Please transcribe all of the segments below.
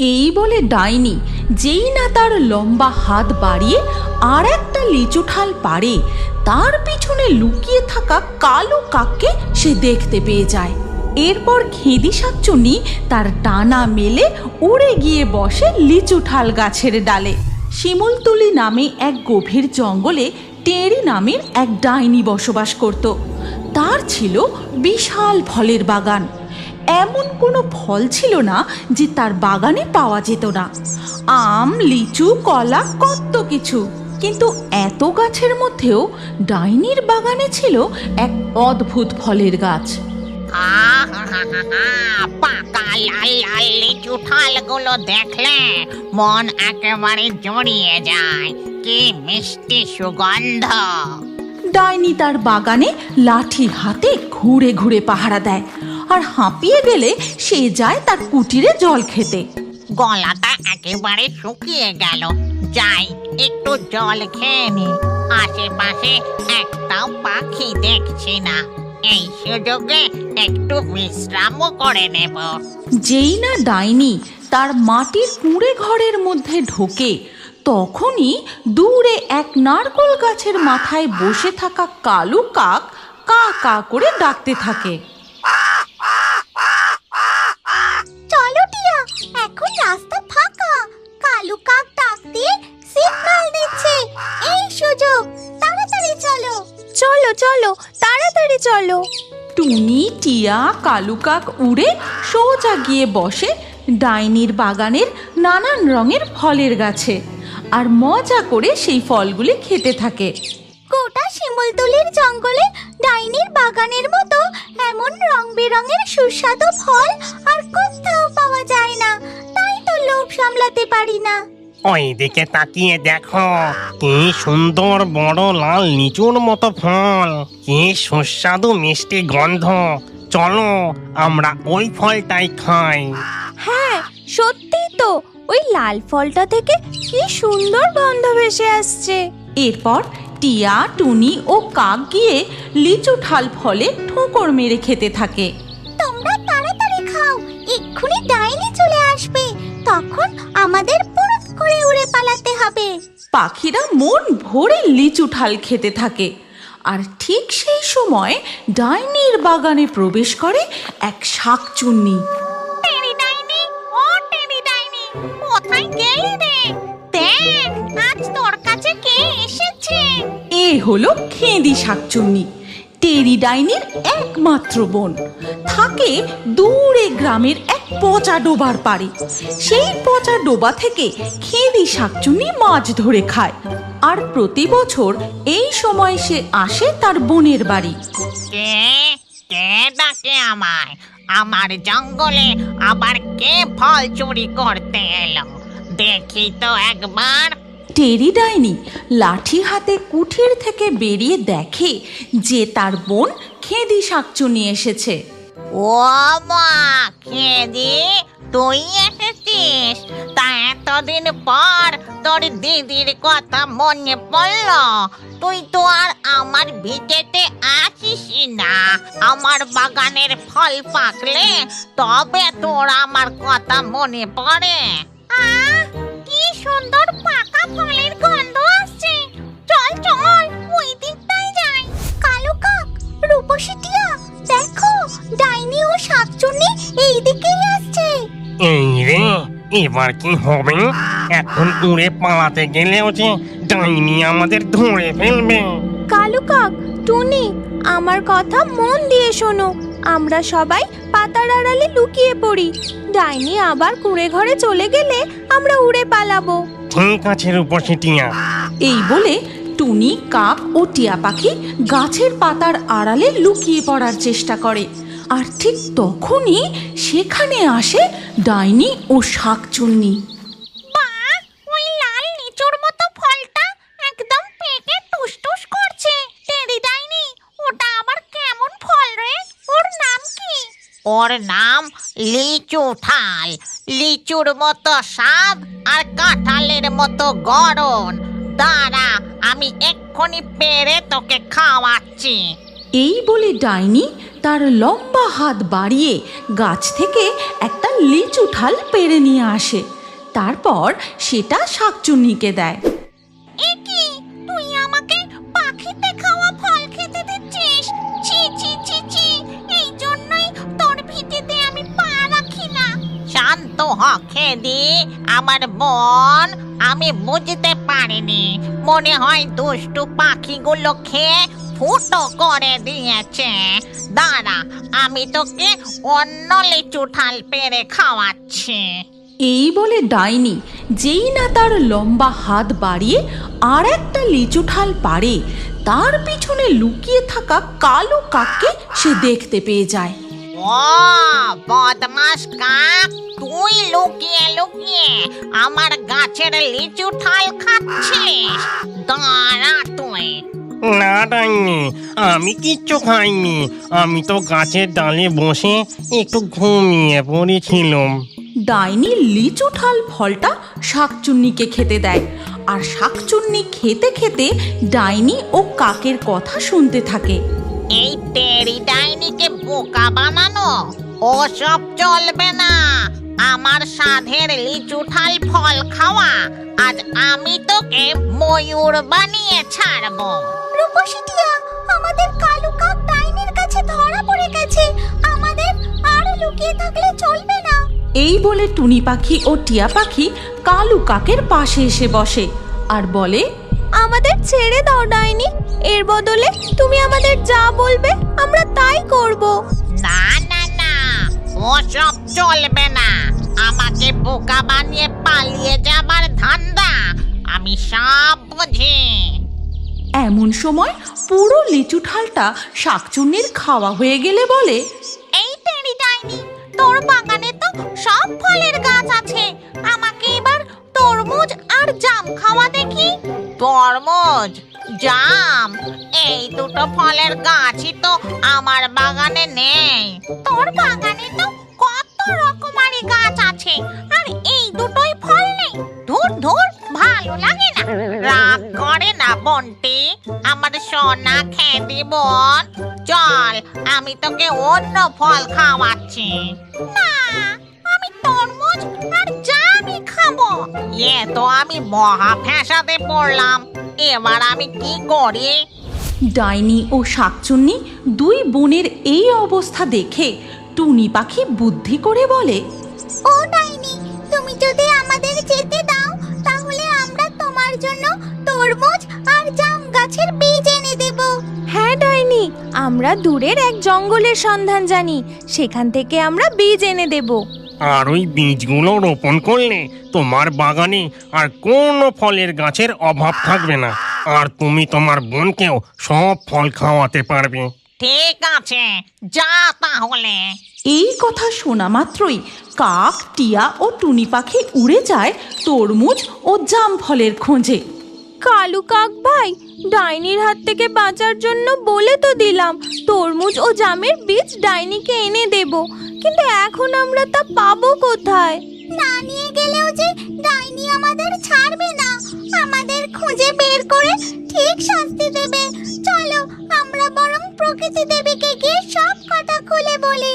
এই বলে ডাইনি যেই না তার লম্বা হাত বাড়িয়ে আর একটা লিচু ঠাল পারে, তার পিছনে লুকিয়ে থাকা কালো কাককে সে দেখতে পেয়ে যায়। এরপর খেদি শাকচুন্নি তার ডানা মেলে উড়ে গিয়ে বসে লিচু ঠাল গাছের ডালে। শিমুলতলি নামে এক গভীর জঙ্গলে টেরি নামের এক ডাইনি বসবাস করত। তার ছিল বিশাল ফলের বাগান। এমন কোনো ফল ছিল না যে তার বাগানে পাওয়া যেত না। আম, লিচু, কলা, কত কিছু। কিন্তু এত গাছের মধ্যেও ডাইনির বাগানে ছিল এক অদ্ভুত ফলের গাছ। পাকা লাল লাল লিচু ঠালগুলো দেখলে মন একেবারে জড়িয়ে যায়। কি মিষ্টি সুগন্ধ! ডাইনি তার বাগানে লাঠি হাতে ঘুরে ঘুরে পাহারা দেয়, আর হাঁপিয়ে গেলে সে যায় তার কুটিরে জল খেতে। গলাটা একেবারে শুকিয়ে গেল, যাই একটু জল খেয়ে নি। আশেপাশে একটাও পাখি দেখছি না, এই সুযোগে একটু বিশ্রামও করে নেব। যেই না ডাইনি তার মাটির কুঁড়ে ঘরের মধ্যে ঢোকে, তখনই দূরে এক নারকোল গাছের মাথায় বসে থাকা কালো কাক কা কা করে ডাকতে থাকে। চলো টিয়া, এখন রাস্তা ফাঁকা। কালু কাক ডাক দিয়ে সিগন্যাল দিচ্ছে, এই সুযোগ, তাড়াতাড়ি চলো। চলো চলো, তাড়াতাড়ি চলো। টুনি, টিয়া, কালু কাক উড়ে সোজা গিয়ে বসে ডাইনির বাগানের নানান রঙের ফলের গাছে, আর মজা করে সেই ফলগুলি খেতে থাকে। গোটা শিমুলতলির জঙ্গলে ডাইনির বাগানের মতো এমন রং বেরঙের সুস্বাদু ফল আর কোথাও পাওয়া যায় না, তাই তো লোভ সামলাতে পারি না। ওই দিকে তাকিয়ে দেখো, কি সুন্দর বড় লাল লিচুর মতো ফল, কি সুস্বাদু মিষ্টি গন্ধ। চলো আমরা ওই ফলটাই খাই। হ্যাঁ, সত্যি তো, ওই লাল ফলটা থেকে কি সুন্দর গন্ধ ভেসে আসছে। এরপর টিয়া, টুনি ও কাক গিয়ে লিচু ঠাল ফলে ঠোকর মেরে খেতে থাকে। তোমরা তাড়াতাড়ি খাও, এক্ষুনি ডাইনি চলে আসবে, তখন আমাদের পুরুত করে উড়ে পালাতে হবে। পাখিরা মন ভরে লিচু ঠাল খেতে থাকে, আর ঠিক সেই সময় ডাইনির বাগানে প্রবেশ করে এক শাকচুন্নি। টেরি ডাইনি, ও টেরি ডাইনি, কোথায় গেলি রে? দেখ, আজ তোর কাছে কে এসেছে। এ হলো খেদি শাকচুন্নি, টেরি ডাইনির একমাত্র বোন। থাকে দূরে গ্রামের এক পচা ডোবার পাড়ে। সেই পচা ডোবা থেকে খেদি শাকচুন্নি মাছ ধরে খায়, আর প্রতি বছর এই সময় সে আসে তার বোনের বাড়ি। কে কে ডাকে আমায়? আমার জঙ্গলে আবার কে ফল চুরি করতে এলো? দেখি তো একবার। টেরি ডাইনি লাঠি হাতে কুঠির থেকে বেরিয়ে দেখে যে তার বোন খেদি শাকচুন্নি এসেছে। ও মা, খেদি, তুই এসেছিস? তা এতদিন পর তোর দিদির কথা মনে পড়লো? তুই তো আর আমার ভিটেতে আসিস না। আমার বাগানের ফল পাকলে তবে তোর আমার কথা মনে পড়ে। কি সুন্দর পাকা ফলের গন্ধ আসছে। চল চল, ওই দিকটাই যাই। কালো কাক, রূপসী টিয়া, দেখো, ডাইনি ও শাকচুন্নি এই দিকেই আসছে। এই রে, এবার কি হবে? এখন উড়ে পালাতে গেলেও যে ডাইনি আমাদের ধরে ফেলবে। কালু কাক, টুনি, আমার কথা মন দিয়ে শোনো। আমরা সবাই পাতার আড়ালে লুকিয়ে পড়ি। ডাইনি আবার কুঁড়ে ঘরে চলে গেলে আমরা উড়ে পালাবো। ঠিক আছে রূপসী টিয়া। এই বলে টুনি, কাক ও টিয়া পাখি গাছের পাতার আড়ালে লুকিয়ে পড়ার চেষ্টা করে, আর ঠিক তখনই সেখানে আসে ডাইনি ও শাকচুন্নি। বাহ, ওই লাল লিচুর মতো ফলটা একদম পেকে টুসটুস করছে। টেরি ডাইনি, ওটা আবার কেমন ফল রে? ওর নাম কি? ওর নাম লিচু ঠাল। লিচুর মতো স্বাদ আর কাঁঠালের মতো গড়ন। দাঁড়া, আমি এক্ষুনি পেরে তোকে খাওয়াচ্ছি। এই বলে ডাইনি তার লম্বা হাত বাড়িয়ে গাছ থেকে একটা লিচু ঠাল পেড়ে নিয়ে আসে। তারপর সেটা শাকচুন্নিকে দেয়। একি তুই আমাকে পাখিতে খাওয়া ফল খেতে দিচ্ছিস? ছি ছি ছি ছি, এই জন্যই তোর ভিটেতে আমি পা রাখি না। শান্ত হ খেদি আমার বোন, আমি বুঝতে পারিনি, মনে হয় দুষ্টু পাখিগুলো খেয়ে ফুটো করে দিয়েছে। দাঁড়া, আমি তোকে অন্য লিচু ঠাল পেরে খাওয়াচ্ছি। এই বলে ডাইনি যেই না তার লম্বা হাত বাড়িয়ে আর একটা লিচু ঠাল পারে, তার পিছনে লুকিয়ে থাকা কালো কাককে সে দেখতে পেয়ে যায়। ও বদমাস কাক, তুই লুকিয়ে লুকিয়ে আমার গাছের লিচু ঠাল খাচ্ছিস? দাঁড়া তুই। না ডাইনি, আমি কিচ্ছু খাইনি। আমি তো গাছের ডালে বসে একটু ঘুমিয়ে পড়েছিলাম। ডাইনি লিচু ঠাল ফলটা শাকচুন্নিকে খেতে দেয়, আর শাকচুন্নি খেতে খেতে ডাইনি ও কাকের কথা শুনতে থাকে। এই টেরি ডাইনিকে বোকা বানানো ও সব চলবে না। আমার সাধের লিচু ঠাল ফল খাওয়া, আজ আমি তোকে ময়ূর বানিয়ে ছাড়বো। রূপসী টিয়া, আমাদের কালু কাক ডাইনির কাছে ধরা পড়ে গেছে, আমাদের আর লুকিয়ে থাকলে চলবে না। এই বলে টুনি পাখি ও টিয়া পাখি কালু কাকের পাশে এসে বসে আর বলে, আমাদের ছেড়ে দাও ডাইনি, এর বদলে তুমি আমাদের যা বলবে আমরা তাই করব। না না না, ও সব চলবে না। আমাকে বোকা বানিয়ে পালিয়ে যাবার ধান্দা আমি সব বুঝি। এমন সময় পুরো লিচু ঠালটা শাকচুন্নির খাওয়া হয়ে গেলে বলে, এই টেরি ডাইনি, তোর বাগানে তো সব ফলের গাছ আছে, আমাকে এবার তরমুজ আর জাম খাওয়া দেখি। তরমুজ, জাম, এই দুটো ফলের গাছই তো আমার বাগানে নেই। তোর বাগানে তো কত রকমারি গাছ আছে, আর এই দুটোই ফল নেই। ধুর ধুর, ভালো লাগে না। রাগ করে না বন্টি, আমার সোনা খেদি বোন। চল, আমি তোকে অন্য ফল খাওয়াচ্ছি। না, আমি তরমুজ আর জামই খাবো। এ তো আমি মহা ফ্যাসাদে পড়লাম, এবার আমি কি করি? ডাইনি ও শাকচুন্নি দুই বোনের এই অবস্থা দেখে টুনি পাখি বুদ্ধি করে বলে, ও ডাইনি, তুমি যদি আমাদের যেতে দাও তাহলে আমরা তোমার জন্য তরমুজ আর জাম গাছের বীজ এনে দেব। হ্যাঁ ডাইনি, আমরা দূরের এক জঙ্গলের সন্ধান জানি, সেখান থেকে আমরা বীজ এনে দেব। আর ওই বীজগুলো রোপণ করলে তোমার বাগানে আর কোনো ফলের গাছের অভাব থাকবে না, আর তুমি তোমার বোনকেও সব ফল খাওয়াতে পারবে। ঠিক আছে, যা তাহলে। এই কথা শোনা মাত্রই কাক, টিয়া ও টুনি পাখি উড়ে যায় তরমুজ ও জাম ফলের খোঁজে। কালু কাক ভাই, ডাইনির হাত থেকে বাঁচার জন্য বলে তো দিলাম তরমুজ ও জামের বীজ ডাইনিকে এনে দেব, কিন্তু এখন আমরা তা পাবো কোথায়? না নিয়ে গেলেও যে ডাইনি আমাদের ছাড়বে না, আমাদের খুঁজে বের করে ঠিক শাস্তি দেবে। চলো আমরা বরং প্রকৃতি দেবীকে গিয়ে সব কথা খুলে বলি।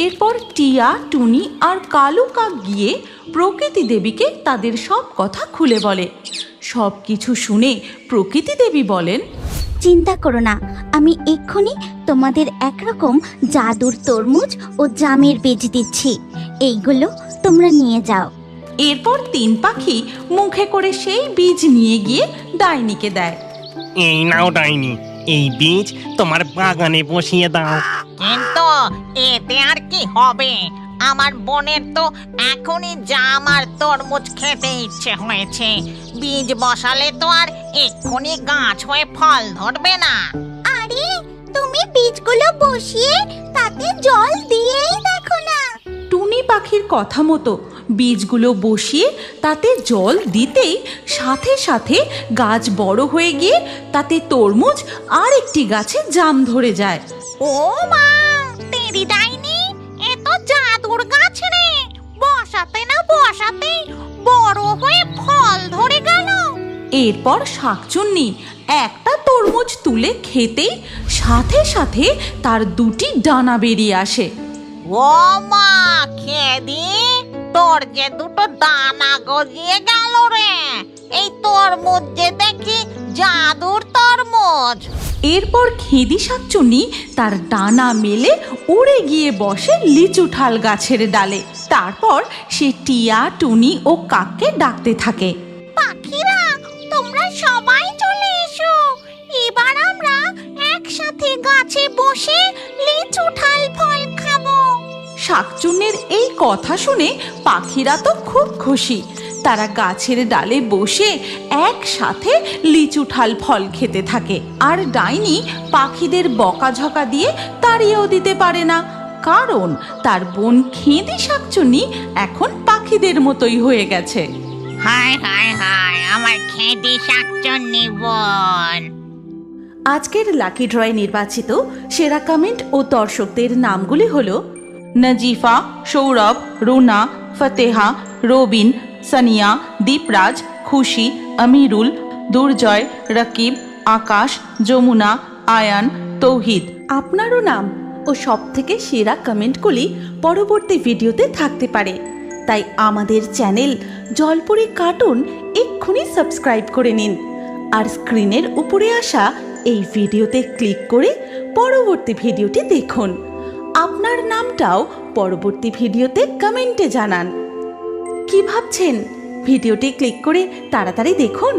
এরপর টিয়া, টুনি আর কালু কাক গিয়ে প্রকৃতি দেবীকে তাদের সব কথা খুলে বলে। সব কিছু শুনে প্রকৃতি দেবী বলেন, চিন্তা করো না, আমি এক্ষুনি তোমাদের একরকম জাদুর তরমুজ ও জামের বীজ দিচ্ছি, এইগুলো তোমরা নিয়ে যাও। এরপর তিন পাখি মুখে করে সেই বীজ নিয়ে গিয়ে ডাইনিকে দেয়। এই নাও ডাইনি, এই বীজ তোমার বাগানে বসিয়ে দাও। কিন্তু এতে আর কি হবে? আমার বোনের তো এখনই জাম আর তরমুজ খেতে ইচ্ছে হয়েছে। বীজ বসালে তো আর এক্ষুনি গাছ হয়ে ফল ধরবে না। আরে তুমি বীজগুলো বসিয়ে তাতে জল দিয়েই দেখো না। টুনি পাখির কথা মতো বীজগুলো বসিয়ে তাতে জল দিতেই সাথে সাথে গাছ বড় হয়ে গিয়ে তাতে তরমুজ আর একটি গাছে জাম ধরে যায়। ও মা, তেরি ডাইনি, এ তো জাদুর গাছ রে, বসাতে না বসাতেই বড় হয়ে ফল ধরে গেল। এরপর শাকচুন্নি একটা তরমুজ তরমুজ তুলে খেতেই সাথে সাথে তার দুটি ডানা বেরিয়ে আসে। ও মা, খেদি, তোর যে দুটো দানা গজিয়ে গেল রে। এই তরমুজ যে দেখি জাদুর তরমুজ। এরপর খেদি শাকচুন্নি তার ডানা মেলে উড়ে গিয়ে বসে লিচু ঠাল গাছের ডালে। তারপর সে টিয়া, টুনি ও কাককে ডাকতে থাকে। পাখিরা, তোমরা সবাই চলে এসো। এবার আমরা একসাথে গাছে বসে লিচু ঠাল ফল খাবো। শাকচুন্নির এই কথা শুনে পাখিরা তো খুব খুশি। তারা গাছের ডালে বসে একসাথে লিচু ঠাল ফল খেতে থাকে। আর ডাইনি পাখিদের বকাঝকা দিয়ে তাড়িয়েও দিতে পারে না, কারণ তার বোন খেদি শাকচুন্নি এখন পাখিদের মতোই হয়ে গেছে। হায় হায় হায়, আমার খেদি শাকচুন্নি বোন। আজকের লাকি ড্রয়ে নির্বাচিত সেরা কমেন্ট ও দর্শকদের নামগুলি হলো নজিফা, সৌরভ, রুনা, ফতেহা, রবিন, সানিয়া, দীপরাজ, খুশি, আমিরুল, দুর্জয়, রকিব, আকাশ, যমুনা, আয়ান, তৌহিদ। আপনারও নাম ও সবথেকে সেরা কমেন্টগুলি পরবর্তী ভিডিওতে থাকতে পারে, তাই আমাদের চ্যানেল জলপুরি কার্টুন এক্ষুনি সাবস্ক্রাইব করে নিন আর স্ক্রিনের উপরে আসা এই ভিডিওতে ক্লিক করে পরবর্তী ভিডিওটি দেখুন। আপনার নামটাও পরবর্তী ভিডিওতে কমেন্টে জানান। কি ভাবছেন? ভিডিওটি ক্লিক করে তাড়াতাড়ি দেখুন।